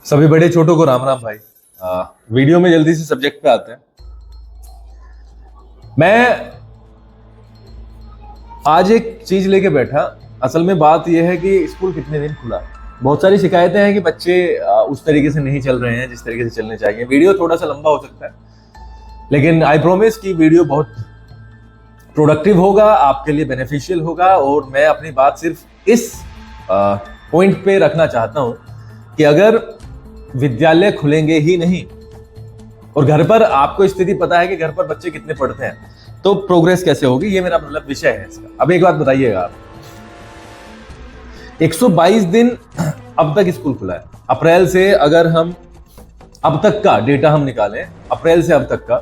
सभी बड़े छोटों को राम राम भाई। वीडियो में जल्दी से सब्जेक्ट पे आते हैं। मैं आज एक चीज लेके बैठा। असल में बात यह है कि स्कूल कितने दिन खुला। बहुत सारी शिकायतें हैं कि बच्चे उस तरीके से नहीं चल रहे हैं जिस तरीके से चलने चाहिए। वीडियो थोड़ा सा लंबा हो सकता है, लेकिन आई प्रॉमिस कि वीडियो बहुत प्रोडक्टिव होगा, आपके लिए बेनिफिशियल होगा। और मैं अपनी बात सिर्फ इस पॉइंट पे रखना चाहता हूं कि अगर विद्यालय खुलेंगे ही नहीं और घर पर आपको स्थिति पता है कि घर पर बच्चे कितने पढ़ते हैं, तो प्रोग्रेस कैसे होगी, ये मेरा मतलब विषय है इसका। अब एक बात बताइएगा आप, 122 दिन अब तक स्कूल खुला है। अप्रैल से अगर हम अब तक का डेटा हम निकालें, अप्रैल से अब तक का,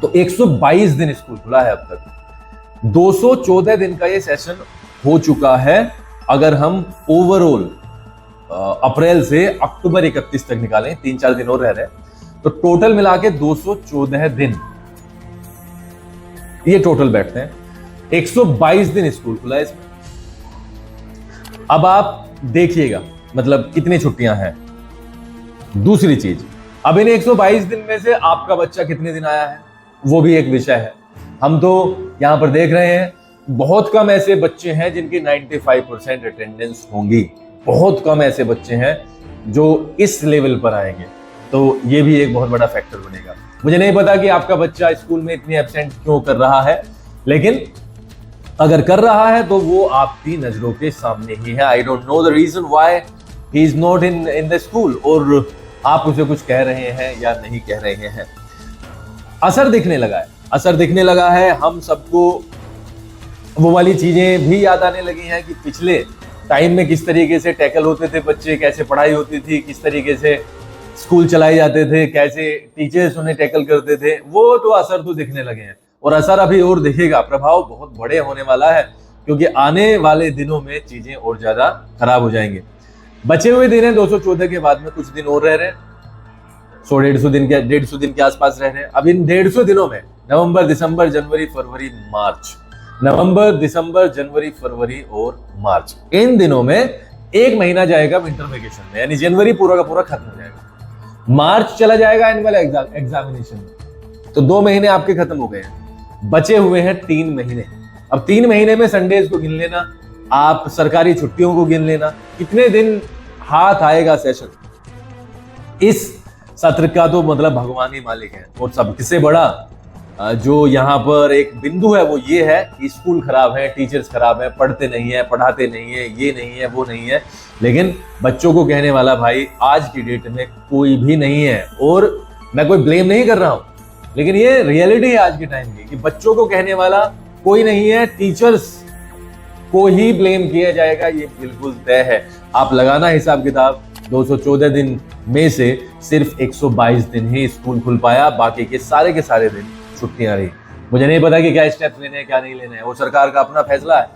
तो 122 दिन स्कूल खुला है अब तक। 214 दिन का ये सेशन हो चुका है। अगर हम ओवरऑल अप्रैल से अक्टूबर 31 तक निकालें, 3-4 दिन और रह रहे हैं, तो टोटल मिला के 214 दिन ये टोटल बैठते हैं। 122 दिन स्कूल खुला है इसमें। अब आप देखिएगा मतलब कितनी छुट्टियां हैं। दूसरी चीज, अब इन 122 दिन में से आपका बच्चा कितने दिन आया है, वो भी एक विषय है। हम तो यहां पर देख रहे हैं बहुत कम ऐसे बच्चे हैं जिनकी 95% अटेंडेंस होंगी। बहुत कम ऐसे बच्चे हैं जो इस लेवल पर आएंगे, तो ये भी एक बहुत बड़ा फैक्टर बनेगा। मुझे नहीं पता कि आपका बच्चा स्कूल में इतनी एब्सेंट क्यों कर रहा है, लेकिन अगर कर रहा है तो वो आपकी नजरों के सामने ही है। I don't know the reason why he is not in the school, और आप उसे कुछ कह रहे हैं या नहीं कह रहे हैं। असर दिखने लगा है, असर दिखने लगा है। हम सबको वो वाली चीजें भी याद आने लगी हैं कि पिछले टाइम में किस तरीके से टैकल होते थे बच्चे, कैसे पढ़ाई होती थी, किस तरीके से स्कूल चलाए जाते थे, कैसे टीचर्स उन्हें टैकल करते थे। वो तो असर तो दिखने लगे हैं, और असर अभी और दिखेगा। प्रभाव बहुत बड़े होने वाला है, क्योंकि आने वाले दिनों में चीजें और ज्यादा खराब हो जाएंगे। बचे हुए दिन है 214 के बाद में कुछ दिन और रह रहे हैं, 150 दिन के आसपास रह रहे हैं। अब इन 150 दिनों में नवंबर, दिसंबर, जनवरी, फरवरी, मार्च, नवंबर, दिसंबर, जनवरी, फरवरी और मार्च, इन दिनों में एक महीना जाएगा विंटर वेकेशन में, यानी जनवरी पूरा का पूरा खत्म हो जाएगा। मार्च चला जाएगा एनुअल एग्जामिनेशन में, तो 2 महीने आपके खत्म हो गए हैं। बचे हुए हैं 3 महीने। अब 3 महीने में संडेज को गिन लेना, आप सरकारी छुट्टियों को गिन लेना, कितने दिन हाथ आएगा सेशन। इस सत्र का तो मतलब भगवान ही मालिक है। और सबसे बड़ा जो यहाँ पर एक बिंदु है वो ये है कि स्कूल खराब है, टीचर्स खराब है, पढ़ते नहीं है, पढ़ाते नहीं है, ये नहीं है, वो नहीं है। लेकिन बच्चों को कहने वाला भाई आज की डेट में कोई भी नहीं है। और मैं कोई ब्लेम नहीं कर रहा हूं, लेकिन ये रियलिटी है आज के टाइम की कि बच्चों को कहने वाला कोई नहीं है। टीचर्स को ही ब्लेम किया जाएगा, ये बिल्कुल तय है। आप लगाना हिसाब किताब, 214 दिन में से सिर्फ 122 दिन ही स्कूल खुल पाया, बाकी के सारे दिन छुट्टियां रही। मुझे नहीं पता कि क्या स्टेप्स लेने हैं, क्या नहीं लेने हैं, वो सरकार का अपना फैसला है।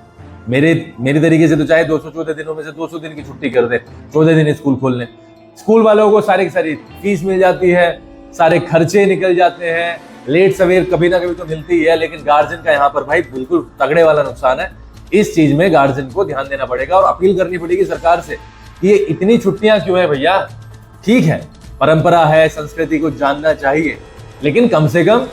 मेरी तरीके से तो चाहे 214 दिनों में से 200 दिन की छुट्टी कर दे, 14 दिन स्कूल खोल लें। स्कूल वालों को सारी की सारी फीस मिल जाती है, सारे खर्चे निकल जाते हैं, लेट सवेर कभी ना कभी तो मिलती ही है। लेकिन गार्जियन का यहाँ पर भाई बिल्कुल तगड़े वाला नुकसान है। इस चीज में गार्जियन को ध्यान देना पड़ेगा और अपील करनी पड़ेगी सरकार से कि ये इतनी छुट्टियां क्यों है भैया। ठीक है, परंपरा है, संस्कृति को जानना चाहिए, लेकिन कम से कम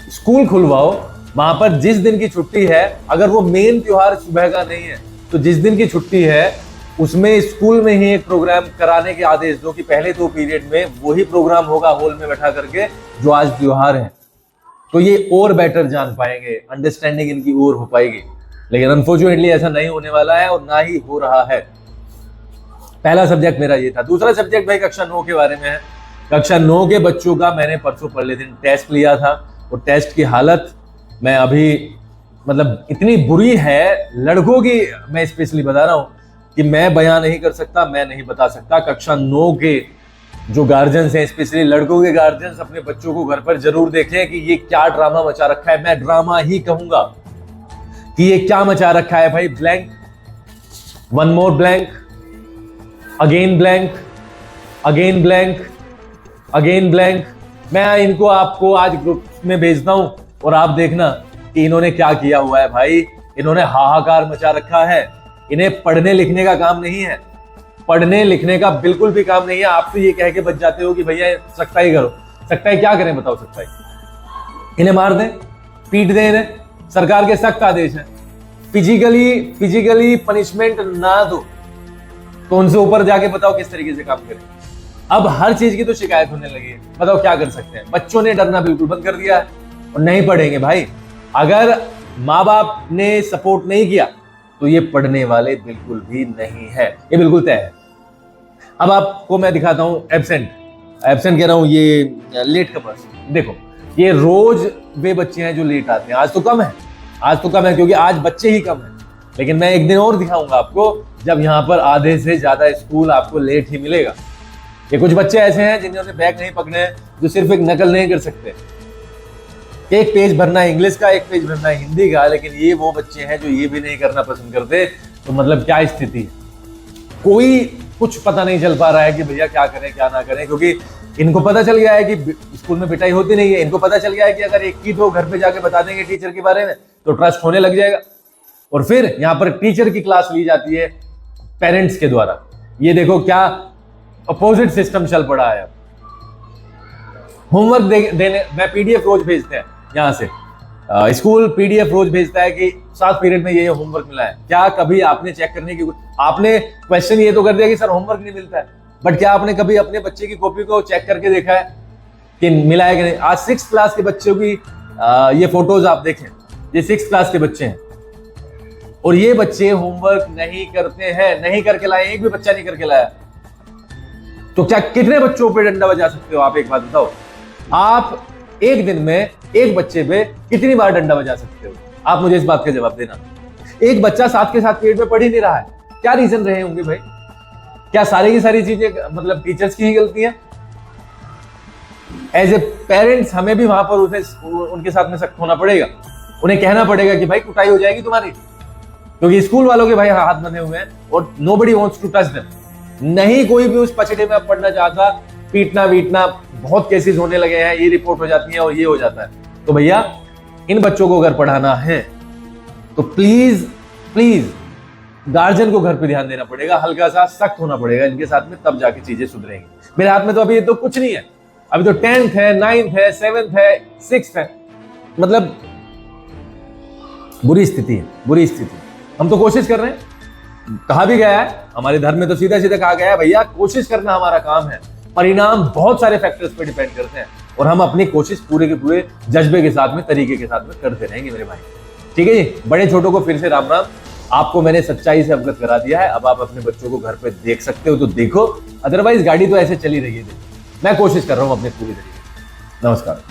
स्कूल खुलवाओ। वहां पर जिस दिन की छुट्टी है, अगर वो मेन त्योहार सुबह का नहीं है, तो जिस दिन की छुट्टी है उसमें स्कूल में ही एक प्रोग्राम कराने के आदेश दो कि पहले 2 पीरियड में वही प्रोग्राम होगा हॉल में बैठा करके जो आज त्योहार है। तो ये और बेटर जान पाएंगे, अंडरस्टैंडिंग इनकी और हो पाएगी। लेकिन अनफॉर्चुनेटली ऐसा नहीं होने वाला है और ना ही हो रहा है। पहला सब्जेक्ट मेरा ये था। दूसरा सब्जेक्ट भाई कक्षा 9 के बारे में है। कक्षा 9 के बच्चों का मैंने परसों पहले दिन टेस्ट लिया था, और टेस्ट की हालत मैं अभी मतलब इतनी बुरी है, लड़कों की मैं स्पेशली बता रहा हूं कि मैं बयान नहीं कर सकता, मैं नहीं बता सकता। कक्षा 9 के जो गार्जियंस हैं, स्पेशली लड़कों के गार्जियंस, अपने बच्चों को घर पर जरूर देखें कि ये क्या ड्रामा मचा रखा है। मैं ड्रामा ही कहूंगा कि ये क्या मचा रखा है भाई। Blank, one more blank, again blank, again blank, again blank. मैं इनको आपको आज ग्रुप में भेजता हूं और आप देखना कि इन्होंने क्या किया हुआ है भाई। इन्होंने हाहाकार मचा रखा है। इन्हें पढ़ने लिखने का काम नहीं है, पढ़ने लिखने का बिल्कुल भी काम नहीं है। आप तो ये कह के बच जाते हो कि भैया सख्ताई करो। सख्ताई क्या करें बताओ? सख्ताई इन्हें मार दें, पीट दें इन्हें, सरकार के सख्त आदेश है। फिजिकली पनिशमेंट ना दो तो उनसे ऊपर जाके बताओ किस तरीके से काम करें। अब हर चीज की तो शिकायत होने लगी है, बताओ क्या कर सकते हैं? बच्चों ने डरना बिल्कुल बंद कर दिया है और नहीं पढ़ेंगे भाई। अगर माँ बाप ने सपोर्ट नहीं किया तो ये पढ़ने वाले बिल्कुल भी नहीं है, ये बिल्कुल तय है। अब आपको मैं दिखाता हूं एब्सेंट कह रहा हूं, ये लेट कमर्स। देखो ये रोज वे बच्चे हैं जो लेट आते हैं। आज तो कम है क्योंकि आज बच्चे ही कम है, लेकिन मैं एक दिन और दिखाऊंगा आपको जब यहाँ पर आधे से ज्यादा स्कूल आपको लेट ही मिलेगा। ये कुछ बच्चे ऐसे हैं जिन्होंने बैग नहीं पकड़े हैं, जो सिर्फ एक नकल नहीं कर सकते। एक पेज भरना है इंग्लिश का, एक पेज भरना है हिंदी का, लेकिन ये वो बच्चे हैं जो ये भी नहीं करना पसंद करते। तो मतलब क्या स्थिति है? कोई कुछ पता नहीं चल पा रहा है कि भैया क्या करें क्या ना करें, क्योंकि इनको पता चल गया है कि स्कूल में पिटाई होती नहीं है। इनको पता चल गया है कि अगर एक की दो घर पे जाके बता देंगे टीचर के बारे में तो ट्रस्ट होने लग जाएगा। और फिर यहाँ पर टीचर की क्लास ली जाती है पेरेंट्स के द्वारा। ये देखो क्या अपोजिट सिस्टम चल पड़ा है। होमवर्क देने मैं पीडीएफ रोज भेजते हैं यहाँ से, स्कूल पीडीएफ रोज भेजता है कि 7 पीरियड में ये होमवर्क मिला है। क्या कभी आपने चेक करने की, आपने क्वेश्चन ये तो कर दिया कि सर होमवर्क नहीं मिलता है, बट क्या आपने कभी अपने बच्चे की कॉपी को चेक करके देखा है कि मिला है कि नहीं? आज 6th क्लास के बच्चों की ये फोटोज आप देखें, ये 6th क्लास के बच्चे हैं और ये बच्चे होमवर्क नहीं करते हैं, नहीं करके लाए, एक भी बच्चा नहीं करके लाया। तो क्या कितने बच्चों पे डंडा बजा सकते हो आप? एक बात बताओ, आप एक दिन में एक बच्चे पे कितनी बार डंडा बजा सकते हो? आप मुझे इस बात का जवाब देना। एक बच्चा 7 के 7 पीरियड में पढ़ ही नहीं रहा है, क्या रीजन रहे होंगे भाई? क्या सारी की सारी चीजें मतलब टीचर्स की ही गलती है? एज ए पेरेंट्स हमें भी वहां पर उनके साथ में सख्त होना पड़ेगा। उन्हें कहना पड़ेगा कि भाई कुटाई हो जाएगी तुम्हारी, क्योंकि स्कूल वालों के भाई हाथ बंधे हुए हैं और nobody wants to touch them. नहीं कोई भी उस पछड़े में अब पढ़ना चाहता। पीटना वीटना बहुत केसेस होने लगे हैं, ये रिपोर्ट हो जाती है और ये हो जाता है। तो भैया इन बच्चों को अगर पढ़ाना है तो प्लीज गार्जियन को घर पे ध्यान देना पड़ेगा, हल्का सा सख्त होना पड़ेगा इनके साथ में, तब जाके चीजें सुधरेंगी। मेरे हाथ में तो अभी ये तो कुछ नहीं है, अभी तो 10th है, 9th है, 7th है, 6th है, मतलब बुरी स्थिति है। हम तो कोशिश कर रहे हैं, कहा भी गया है हमारे धर्म में, तो सीधा सीधा कहा गया है भैया कोशिश करना हमारा काम है। परिणाम बहुत सारे फैक्टर्स पे डिपेंड करते हैं और हम अपनी कोशिश पूरे के पूरे जज्बे के साथ में, तरीके के साथ में करते रहेंगे मेरे भाई। ठीक है जी, बड़े छोटों को फिर से राम राम। आपको मैंने सच्चाई से अवगत करा दिया है। अब आप अपने बच्चों को घर पे देख सकते हो तो देखो, अदरवाइज गाड़ी तो ऐसे चली रही है। मैं कोशिश कर रहा हूं अपने पूरी तरीके। नमस्कार।